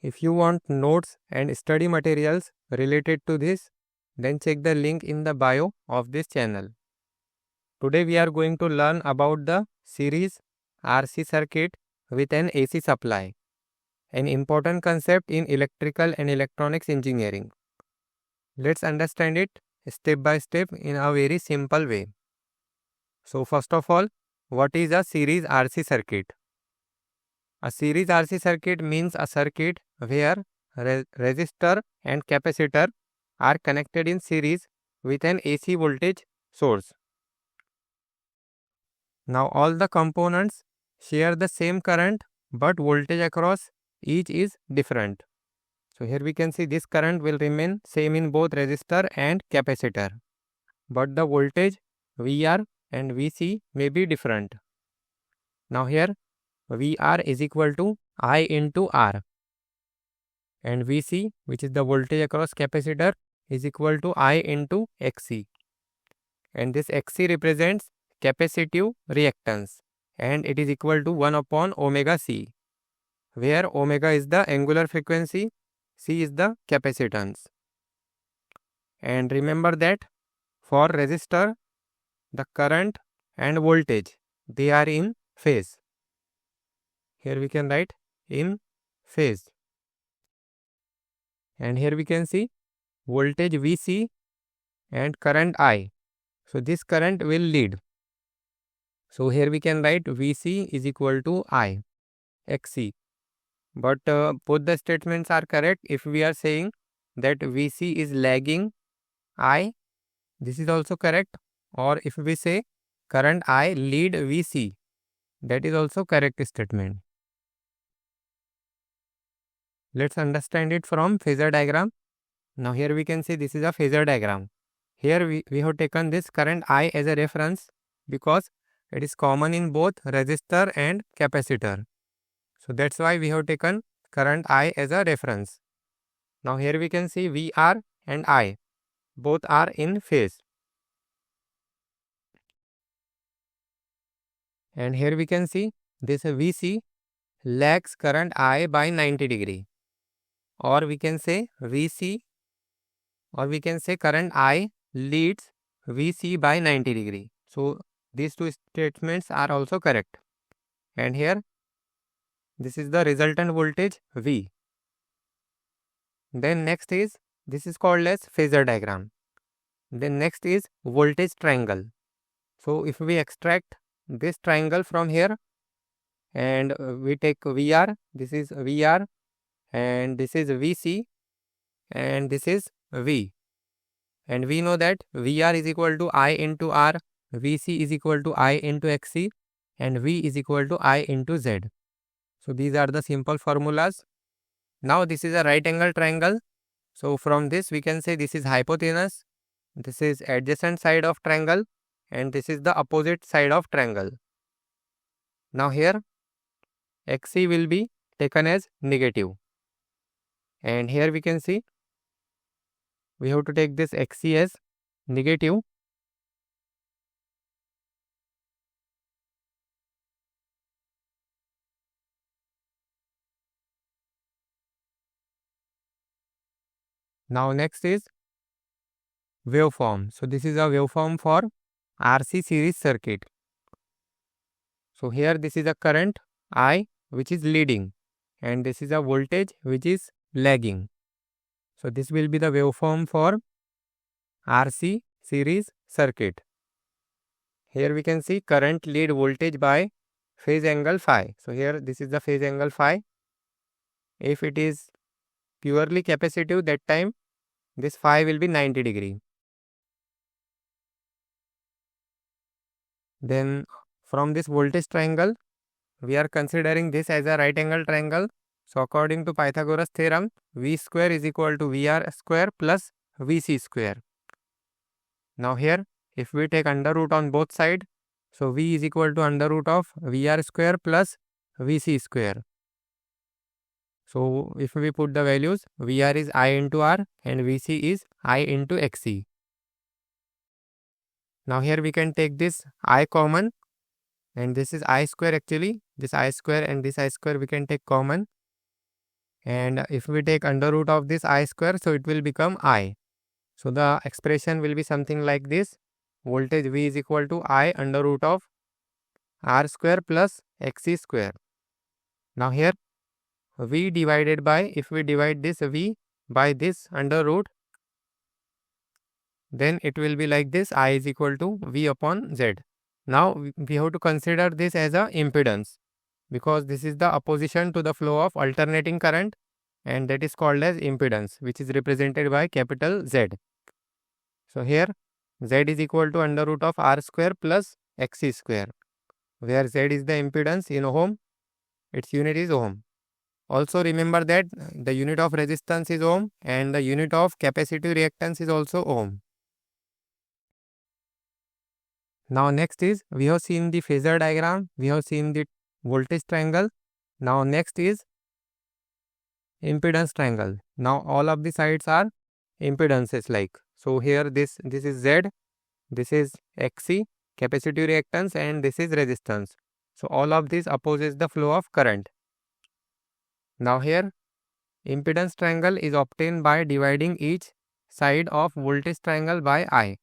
If you want notes and study materials related to this, then check the link in the bio of this channel. Today we are going to learn about the series RC circuit with an AC supply, an important concept in electrical and electronics engineering. Let's understand it step by step in a very simple way. So first of all, what is a series RC circuit? A series RC circuit means a circuit where resistor and capacitor are connected in series with an AC voltage source. Now all the components share the same current, but voltage across each is different. So here we can see this current will remain same in both resistor and capacitor, but the voltage VR and VC may be different. Now here VR is equal to I into R, and VC, which is the voltage across capacitor, is equal to I into XC, and this XC represents capacitive reactance, and it is equal to 1 upon omega C, where omega is the angular frequency, C is the capacitance. And remember that for resistor, the current and voltage, they are in phase. Here we can write in phase. And here we can see voltage VC and current I. So this current will lead. So here we can write VC is equal to I, XC. But both the statements are correct if we are saying that VC is lagging I. This is also correct. Or if we say current I lead VC, that is also correct statement. Let's understand it from phasor diagram. Now here we can see this is a phasor diagram. Here we have taken this current I as a reference because it is common in both resistor and capacitor. So that's why we have taken current I as a reference. Now here we can see VR and I, both are in phase. And here we can see this VC lags current I by 90 degree. Or we can say VC, or we can say current I leads VC by 90 degree. So these two statements are also correct. And here this is the resultant voltage V. Then next is, this is called as phasor diagram. Then next is voltage triangle. So if we extract this triangle from here and we take VR, this is VR and this is VC and this is V. And we know that VR is equal to I into R, VC is equal to I into XC and V is equal to I into Z. So these are the simple formulas. Now this is a right angle triangle. So from this we can say this is hypotenuse, this is adjacent side of triangle and this is the opposite side of triangle. Now here XC will be taken as negative. And here we can see we have to take this XC as negative. Now next is waveform. So this is a waveform for RC series circuit. So here this is a current I which is leading and this is a voltage which is lagging. So this will be the waveform for RC series circuit. Here we can see current lead voltage by phase angle phi. So here this is the phase angle phi. If it is purely capacitive, that time this phi will be 90 degree. Then from this voltage triangle, we are considering this as a right angle triangle. So according to Pythagoras theorem, V square is equal to VR square plus VC square. Now here, if we take under root on both sides, so V is equal to under root of VR square plus VC square. So if we put the values, VR is I into R and VC is I into XC. Now here we can take this I common and this is I square actually. This I square and this I square we can take common. and if we take under root of this I square, so it will become I. So the expression will be something like this: voltage V is equal to I under root of R square plus Xc square. Now here V divided by, if we divide this V by this under root, then it will be like this: I is equal to V upon Z. Now we have to consider this as a impedance, because this is the opposition to the flow of alternating current, and that is called as impedance, which is represented by capital Z. So here Z is equal to under root of R square plus Xc square, where Z is the impedance in ohm, its unit is ohm. Also remember that the unit of resistance is ohm and the unit of capacitive reactance is also ohm. Now next is, we have seen the phasor diagram, we have seen the voltage triangle. Now next is impedance triangle. Now all of the sides are impedances like. So here this is Z, this is Xc, capacitive reactance, and this is resistance. So all of this opposes the flow of current. Now here impedance triangle is obtained by dividing each side of voltage triangle by I.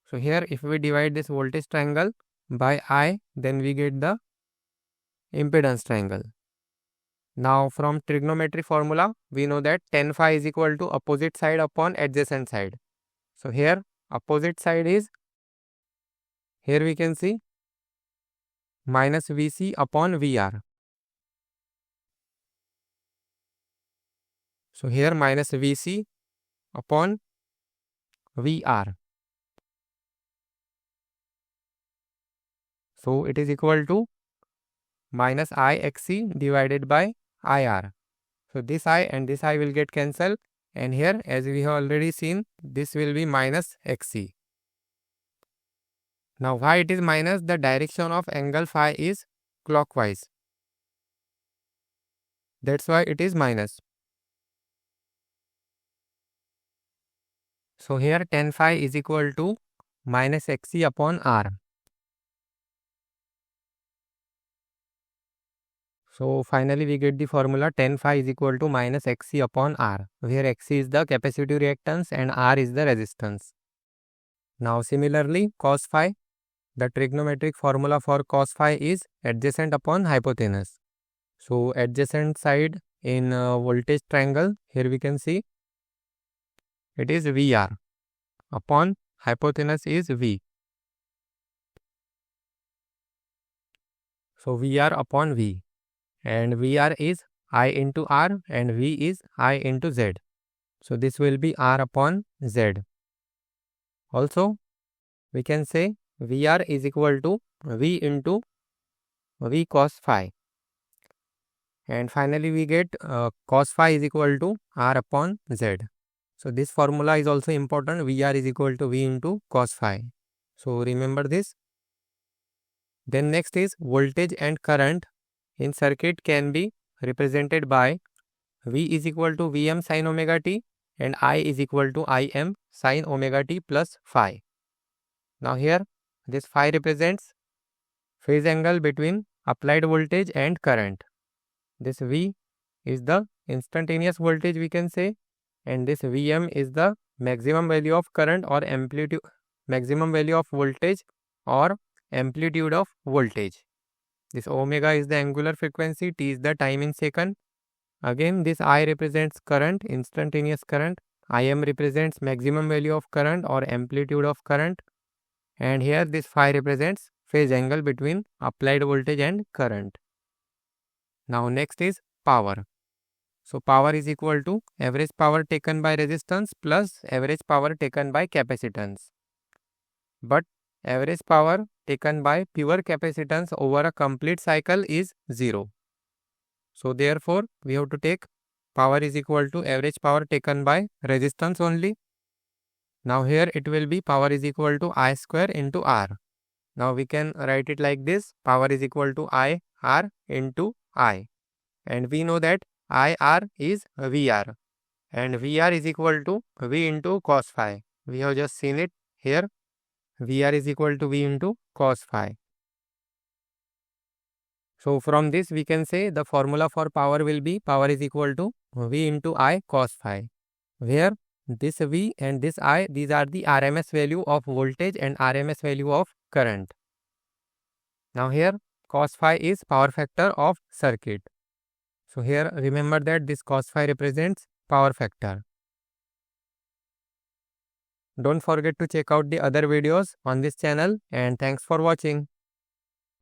So here if we divide this voltage triangle by I, then we get the impedance triangle. Now from trigonometry formula, we know that tan phi is equal to opposite side upon adjacent side. So here opposite side is, here we can see minus Vc upon Vr. So here minus Vc upon Vr. So it is equal to minus Ixc divided by IR. So this I and this I will get cancelled, and here as we have already seen, this will be minus Xc. Now why it is minus? The direction of angle phi is clockwise. That's why it is minus. So here tan phi is equal to minus Xc upon R. So finally we get the formula tan phi is equal to minus Xc upon R, where Xc is the capacitive reactance and R is the resistance. Now similarly cos phi, the trigonometric formula for cos phi is adjacent upon hypotenuse. So adjacent side in voltage triangle, here we can see it is VR upon hypotenuse is V. So VR upon V, and VR is I into R and V is I into Z. So this will be R upon Z. Also we can say VR is equal to V into V cos phi. And finally we get cos phi is equal to R upon Z. So this formula is also important. VR is equal to V into cos phi. So remember this. Then next is voltage and current in circuit can be represented by V is equal to Vm sin omega t and I is equal to Im sin omega t plus phi. Now here this phi represents phase angle between applied voltage and current. This V is the instantaneous voltage we can say, and this Vm is the maximum value of current or amplitude, maximum value of voltage or amplitude of voltage. This omega is the angular frequency, t is the time in second. Again this I represents current, instantaneous current, Im represents maximum value of current or amplitude of current, and here this phi represents phase angle between applied voltage and current. Now next is power. So power is equal to average power taken by resistance plus average power taken by capacitance. But average power taken by pure capacitance over a complete cycle is 0. So therefore we have to take power is equal to average power taken by resistance only. Now here it will be power is equal to I square into R. Now we can write it like this: power is equal to I R into I. And we know that IR is VR and VR is equal to V into cos phi. We have just seen it here. VR is equal to V into cos phi. So from this we can say the formula for power will be power is equal to V into I cos phi, where this V and this I, these are the RMS value of voltage and RMS value of current. Now here cos phi is power factor of circuit. So here remember that this cos phi represents power factor. Don't forget to check out the other videos on this channel, and thanks for watching.